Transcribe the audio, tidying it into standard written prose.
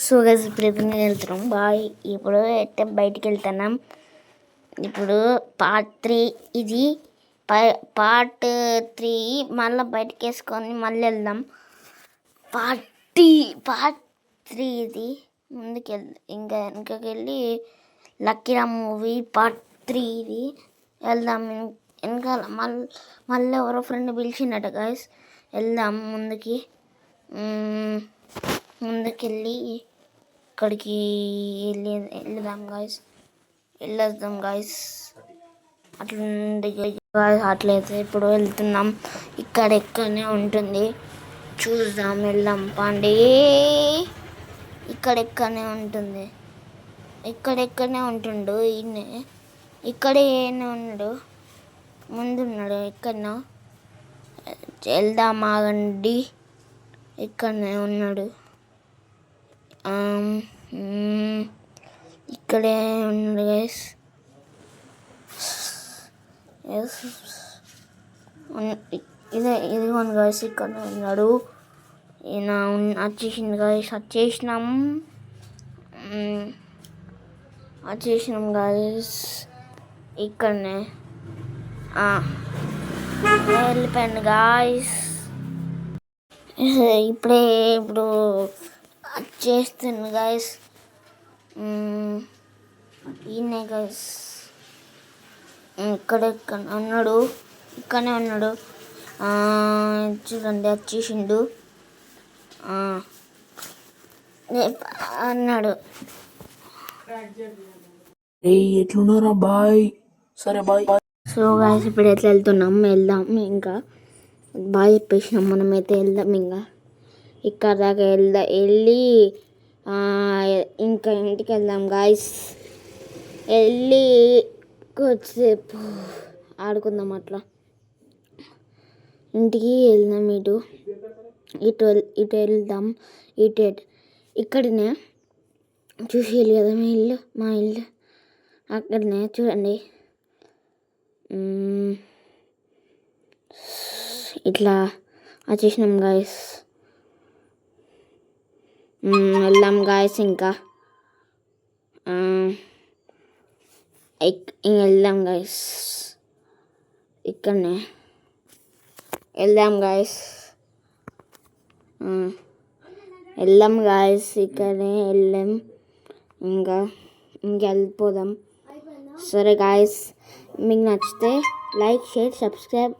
So guys ఇప్పుడు వెళ్తున్నాం bye. ఇప్పుడు అయితే బయటికి వెళ్తున్నాం. ఇప్పుడు పార్ట్ 3 ఇది. పార్ట్ 3 మళ్ళీ బయటకు వేసుకొని మళ్ళీ వెళ్దాం. పార్ట్ 3 ఇది. ముందుకు ఇంకా వెనకకెళ్ళి లక్కీరా మూవీ పార్ట్ 3 ఇది వెళ్దాం. వెనకాల మళ్ళీ ఎవరో ఫ్రెండ్ పిలిచిందట గాయస్. వెళ్దాం ముందుకెళ్ళి ఇక్కడికి వెళ్ళేద్దాం గాయస్. అట్లయితే ఇప్పుడు వెళ్తున్నాం. ఇక్కడ ఎక్కడనే ఉంటుంది, చూద్దాం. వెళ్దాం పాండే. ఇక్కడెక్కడనే ఉంటుండు ఈయన. ఇక్కడే ఉన్నాడు, ముందున్నాడు. ఎక్కడనో వెళ్దాం, ఆగండి. ఇక్కడనే ఉన్నాడు. ఇక్కడే ఉన్నాడు గైస్. ఇదిగోండి గైస్, ఇక్కడనే ఉన్నాడు. ఈయన వచ్చేసింది గైస్. వచ్చేసినాం గైస్. ఇక్కడనే వెళ్ళిపోయాను గాయస్. ఇప్పుడు వచ్చేస్తుంది గాయస్. ఈయనే గాయస్. ఇక్కడనే ఉన్నాడు. చూడండి, వచ్చేసిండు అన్నాడు. ఎట్లున్నారా బాయ్? సరే బాయ్. సో గాయస్ ఇప్పుడు ఎట్లా వెళ్దాం. ఇంకా బాయ్ చెప్పేసినాం. మనమైతే వెళ్దాం. ఇక్కడ దాకా వెళ్ళి ఇంకా ఇంటికి వెళ్దాం గాయస్. వెళ్ళి కొద్దిసేపు ఆడుకుందాం. అట్లా ఇంటికి వెళ్దాం. ఇటు వెళ్దాం. ఇక్కడనే చూసేయాలి కదా మా ఇల్లు అక్కడనే. చూడండి, ఇట్లా వచ్చేసినాం గాయస్. వెళ్దాం గాయస్. ఇంకా వెళ్దాం గాయస్. ఇక్కడనే వెళ్దాం గాయస్. ఇక్కడనే వెళ్ళాం. ఇంకా వెళ్ళిపోదాం. సరే గాయస్, మీకు నచ్చితే లైక్, షేర్, సబ్స్క్రైబ్